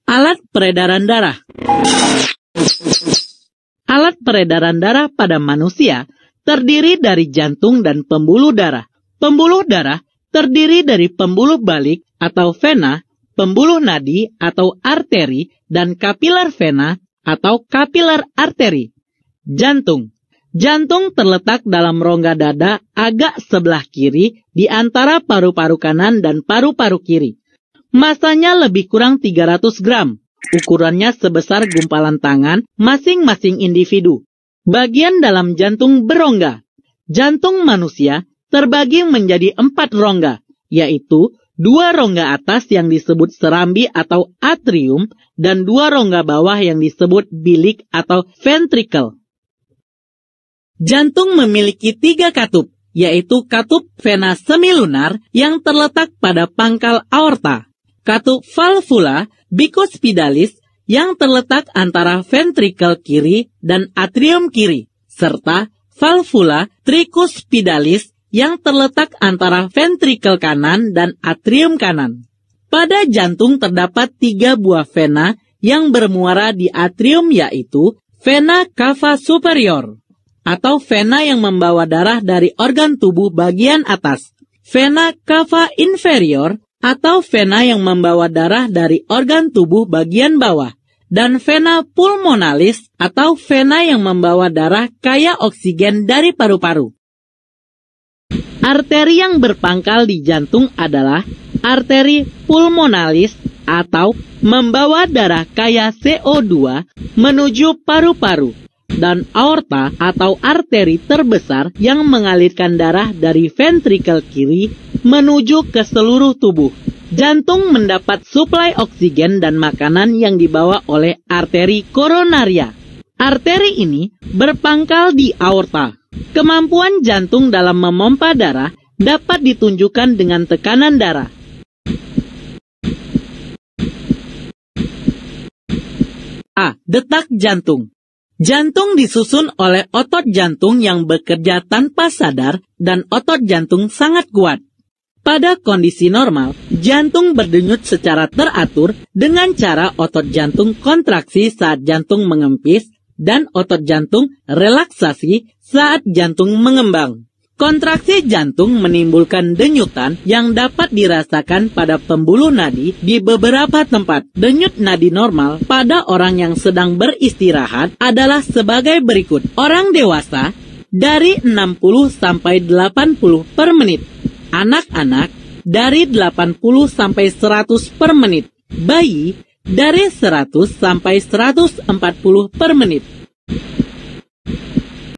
Alat peredaran darah. Alat peredaran darah pada manusia terdiri dari jantung dan pembuluh darah. Pembuluh darah terdiri dari pembuluh balik atau vena, pembuluh nadi atau arteri, dan kapiler vena atau kapiler arteri. Jantung. Jantung terletak dalam rongga dada agak sebelah kiri di antara paru-paru kanan dan paru-paru kiri. Masanya lebih kurang 300 gram. Ukurannya sebesar gumpalan tangan masing-masing individu. Bagian dalam jantung berongga. Jantung manusia terbagi menjadi 4 rongga, yaitu 2 rongga atas yang disebut serambi atau atrium dan 2 rongga bawah yang disebut bilik atau ventricle. Jantung memiliki 3 katup, yaitu katup vena semilunar yang terletak pada pangkal aorta, katup valvula bicuspidalis yang terletak antara ventricle kiri dan atrium kiri, serta valvula tricuspidalis yang terletak antara ventricle kanan dan atrium kanan. Pada jantung terdapat 3 buah vena yang bermuara di atrium, yaitu vena cava superior, atau vena yang membawa darah dari organ tubuh bagian atas, vena cava inferior, atau vena yang membawa darah dari organ tubuh bagian bawah, dan vena pulmonalis atau vena yang membawa darah kaya oksigen dari paru-paru. Arteri yang berpangkal di jantung adalah arteri pulmonalis atau membawa darah kaya CO2 menuju paru-paru, dan aorta atau arteri terbesar yang mengalirkan darah dari ventricle kiri menuju ke seluruh tubuh. Jantung mendapat suplai oksigen dan makanan yang dibawa oleh arteri koronaria. Arteri ini berpangkal di aorta. Kemampuan jantung dalam memompa darah dapat ditunjukkan dengan tekanan darah. A. Detak jantung. Jantung disusun oleh otot jantung yang bekerja tanpa sadar dan otot jantung sangat kuat. Pada kondisi normal, jantung berdenyut secara teratur dengan cara otot jantung kontraksi saat jantung mengempis dan otot jantung relaksasi saat jantung mengembang. Kontraksi jantung menimbulkan denyutan yang dapat dirasakan pada pembuluh nadi di beberapa tempat. Denyut nadi normal pada orang yang sedang beristirahat adalah sebagai berikut. Orang dewasa dari 60 sampai 80 per menit. Anak-anak dari 80 sampai 100 per menit. Bayi dari 100 sampai 140 per menit.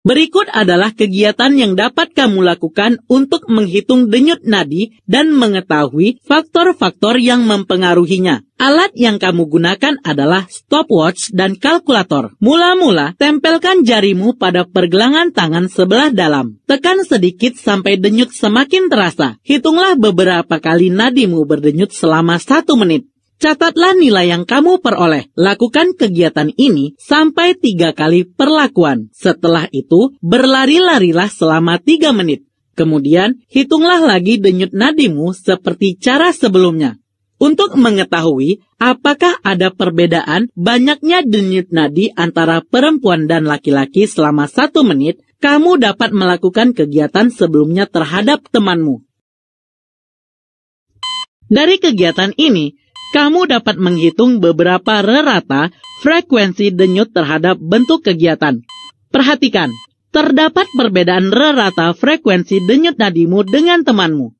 Berikut adalah kegiatan yang dapat kamu lakukan untuk menghitung denyut nadi dan mengetahui faktor-faktor yang mempengaruhinya. Alat yang kamu gunakan adalah stopwatch dan kalkulator. Mula-mula, tempelkan jarimu pada pergelangan tangan sebelah dalam. Tekan sedikit sampai denyut semakin terasa. Hitunglah beberapa kali nadimu berdenyut selama 1 menit. Catatlah nilai yang kamu peroleh. Lakukan kegiatan ini sampai 3 kali perlakuan. Setelah itu, berlari-larilah selama 3 menit. Kemudian, hitunglah lagi denyut nadimu seperti cara sebelumnya. Untuk mengetahui apakah ada perbedaan banyaknya denyut nadi antara perempuan dan laki-laki selama 1 menit, kamu dapat melakukan kegiatan sebelumnya terhadap temanmu. Dari kegiatan ini, kamu dapat menghitung beberapa rerata frekuensi denyut terhadap bentuk kegiatan. Perhatikan, terdapat perbedaan rerata frekuensi denyut nadimu dengan temanmu.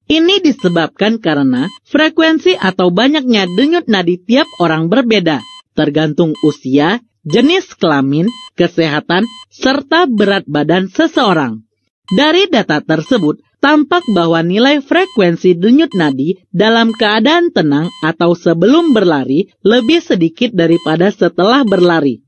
Ini disebabkan karena frekuensi atau banyaknya denyut nadi tiap orang berbeda, tergantung usia, jenis kelamin, kesehatan, serta berat badan seseorang. Dari data tersebut, tampak bahwa nilai frekuensi denyut nadi dalam keadaan tenang atau sebelum berlari lebih sedikit daripada setelah berlari.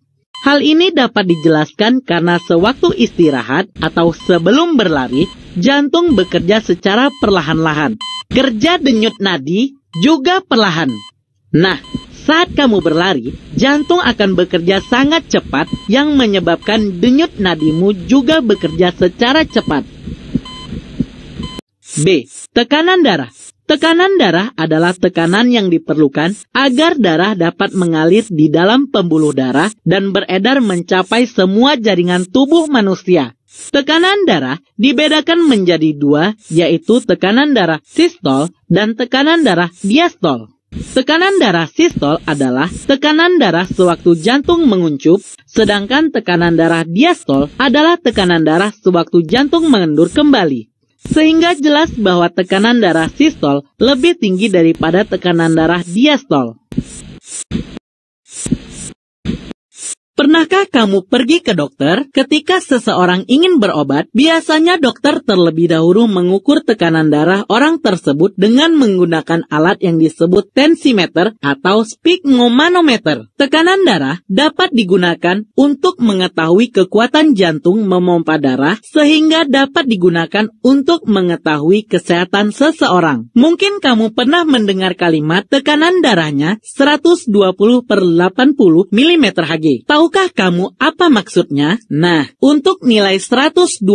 Hal ini dapat dijelaskan karena sewaktu istirahat atau sebelum berlari, jantung bekerja secara perlahan-lahan. Kerja denyut nadi juga perlahan. Nah, saat kamu berlari, jantung akan bekerja sangat cepat yang menyebabkan denyut nadimu juga bekerja secara cepat. B. Tekanan darah. Tekanan darah adalah tekanan yang diperlukan agar darah dapat mengalir di dalam pembuluh darah dan beredar mencapai semua jaringan tubuh manusia. Tekanan darah dibedakan menjadi dua, yaitu tekanan darah sistol dan tekanan darah diastol. Tekanan darah sistol adalah tekanan darah sewaktu jantung menguncup, sedangkan tekanan darah diastol adalah tekanan darah sewaktu jantung mengendur kembali. Sehingga jelas bahwa tekanan darah sistol lebih tinggi daripada tekanan darah diastol. Pernahkah kamu pergi ke dokter ketika seseorang ingin berobat? Biasanya dokter terlebih dahulu mengukur tekanan darah orang tersebut dengan menggunakan alat yang disebut tensimeter atau sphygmomanometer. Tekanan darah dapat digunakan untuk mengetahui kekuatan jantung memompa darah sehingga dapat digunakan untuk mengetahui kesehatan seseorang. Mungkin kamu pernah mendengar kalimat tekanan darahnya 120/80 mm Hg. Tahukah kamu apa maksudnya? Nah, untuk nilai 120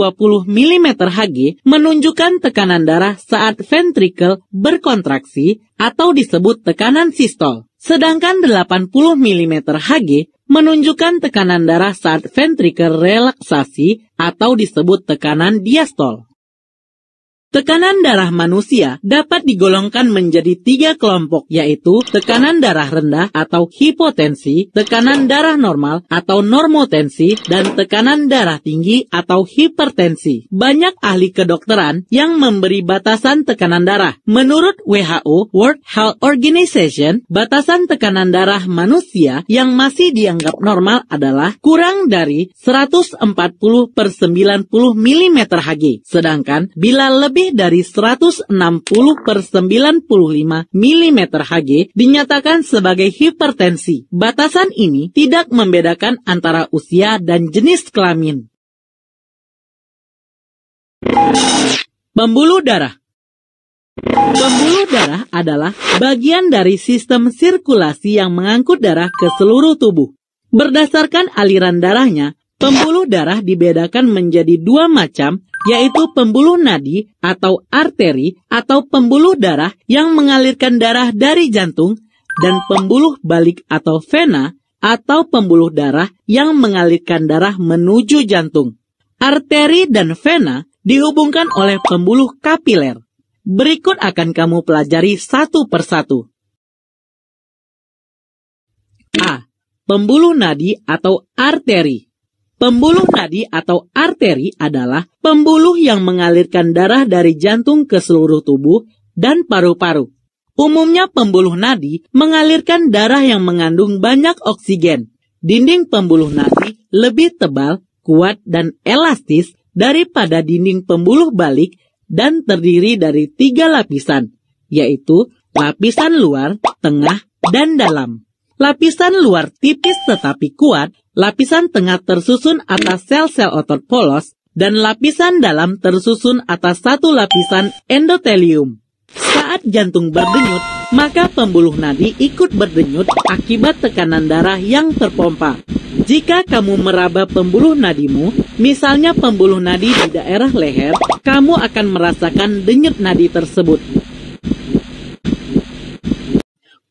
mm Hg menunjukkan tekanan darah saat ventrikel berkontraksi atau disebut tekanan sistol. Sedangkan 80 mm Hg menunjukkan tekanan darah saat ventrikel relaksasi atau disebut tekanan diastol. Tekanan darah manusia dapat digolongkan menjadi 3 kelompok, yaitu tekanan darah rendah atau hipotensi, tekanan darah normal atau normotensi, dan tekanan darah tinggi atau hipertensi. Banyak ahli kedokteran yang memberi batasan tekanan darah. Menurut WHO, World Health Organization, batasan tekanan darah manusia yang masih dianggap normal adalah kurang dari 140/90 mm Hg. Sedangkan bila lebih dari 160/95 mm Hg dinyatakan sebagai hipertensi. Batasan ini tidak membedakan antara usia dan jenis kelamin. Pembuluh darah. Pembuluh darah adalah bagian dari sistem sirkulasi yang mengangkut darah ke seluruh tubuh. Berdasarkan aliran darahnya, pembuluh darah dibedakan menjadi 2 macam, yaitu pembuluh nadi atau arteri atau pembuluh darah yang mengalirkan darah dari jantung, dan pembuluh balik atau vena atau pembuluh darah yang mengalirkan darah menuju jantung. Arteri dan vena dihubungkan oleh pembuluh kapiler. Berikut akan kamu pelajari satu persatu. A. Pembuluh nadi atau arteri. Pembuluh nadi atau arteri adalah pembuluh yang mengalirkan darah dari jantung ke seluruh tubuh dan paru-paru. Umumnya pembuluh nadi mengalirkan darah yang mengandung banyak oksigen. Dinding pembuluh nadi lebih tebal, kuat, dan elastis daripada dinding pembuluh balik dan terdiri dari 3 lapisan, yaitu lapisan luar, tengah, dan dalam. Lapisan luar tipis tetapi kuat, lapisan tengah tersusun atas sel-sel otot polos, dan lapisan dalam tersusun atas satu lapisan endotelium. Saat jantung berdenyut, maka pembuluh nadi ikut berdenyut akibat tekanan darah yang terpompa. Jika kamu meraba pembuluh nadimu, misalnya pembuluh nadi di daerah leher, kamu akan merasakan denyut nadi tersebut.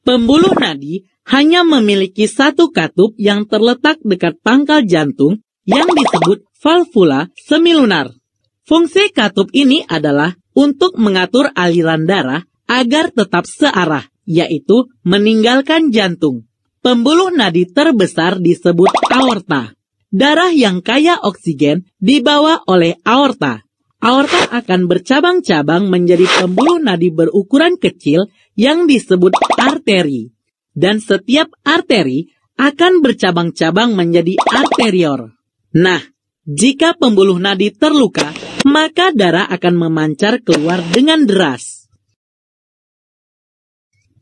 Pembuluh nadi hanya memiliki satu katup yang terletak dekat pangkal jantung yang disebut valvula semilunar. Fungsi katup ini adalah untuk mengatur aliran darah agar tetap searah, yaitu meninggalkan jantung. Pembuluh nadi terbesar disebut aorta. Darah yang kaya oksigen dibawa oleh aorta. Aorta akan bercabang-cabang menjadi pembuluh nadi berukuran kecil yang disebut arteri. Dan setiap arteri akan bercabang-cabang menjadi arterior. Nah, jika pembuluh nadi terluka, maka darah akan memancar keluar dengan deras.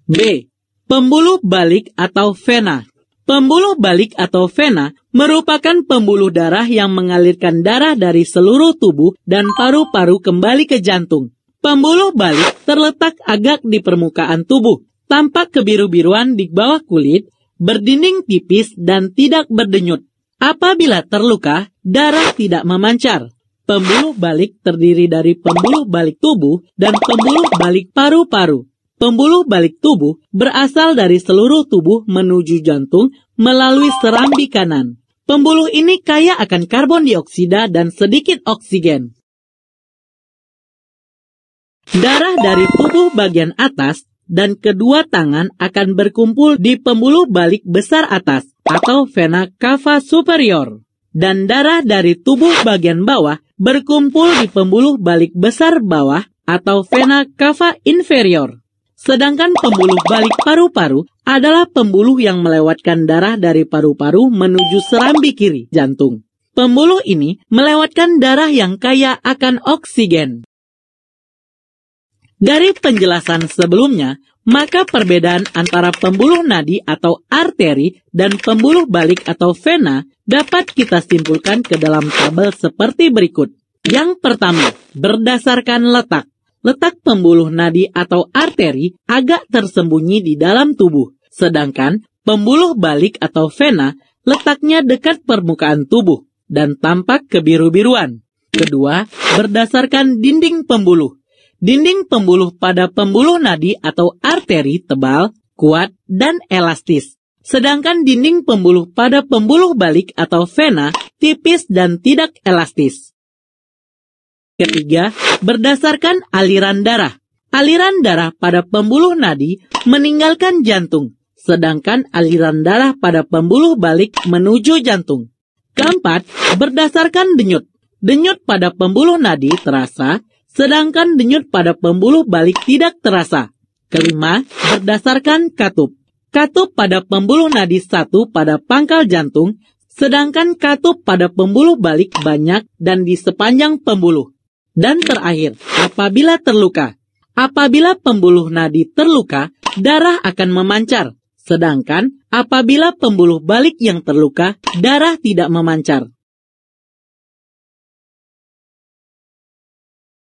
B. Pembuluh balik atau vena. Pembuluh balik atau vena merupakan pembuluh darah yang mengalirkan darah dari seluruh tubuh dan paru-paru kembali ke jantung. Pembuluh balik terletak agak di permukaan tubuh, tampak kebiru-biruan di bawah kulit, berdinding tipis dan tidak berdenyut. Apabila terluka, darah tidak memancar. Pembuluh balik terdiri dari pembuluh balik tubuh dan pembuluh balik paru-paru. Pembuluh balik tubuh berasal dari seluruh tubuh menuju jantung melalui serambi kanan. Pembuluh ini kaya akan karbon dioksida dan sedikit oksigen. Darah dari tubuh bagian atas dan kedua tangan akan berkumpul di pembuluh balik besar atas atau vena cava superior. Dan darah dari tubuh bagian bawah berkumpul di pembuluh balik besar bawah atau vena cava inferior. Sedangkan pembuluh balik paru-paru adalah pembuluh yang melewatkan darah dari paru-paru menuju serambi kiri, jantung. Pembuluh ini melewatkan darah yang kaya akan oksigen. Dari penjelasan sebelumnya, maka perbedaan antara pembuluh nadi atau arteri dan pembuluh balik atau vena dapat kita simpulkan ke dalam tabel seperti berikut. Yang pertama, berdasarkan letak. Letak pembuluh nadi atau arteri agak tersembunyi di dalam tubuh, sedangkan pembuluh balik atau vena letaknya dekat permukaan tubuh dan tampak kebiru-biruan. Kedua, berdasarkan dinding pembuluh. Dinding pembuluh pada pembuluh nadi atau arteri tebal, kuat, dan elastis. Sedangkan dinding pembuluh pada pembuluh balik atau vena tipis dan tidak elastis. Ketiga, berdasarkan aliran darah. Aliran darah pada pembuluh nadi meninggalkan jantung, sedangkan aliran darah pada pembuluh balik menuju jantung. Keempat, berdasarkan denyut. Denyut pada pembuluh nadi terasa, sedangkan denyut pada pembuluh balik tidak terasa. Kelima, berdasarkan katup. Katup pada pembuluh nadi 1 pada pangkal jantung, sedangkan katup pada pembuluh balik banyak dan di sepanjang pembuluh. Dan terakhir, apabila terluka. Apabila pembuluh nadi terluka, darah akan memancar. Sedangkan apabila pembuluh balik yang terluka, darah tidak memancar.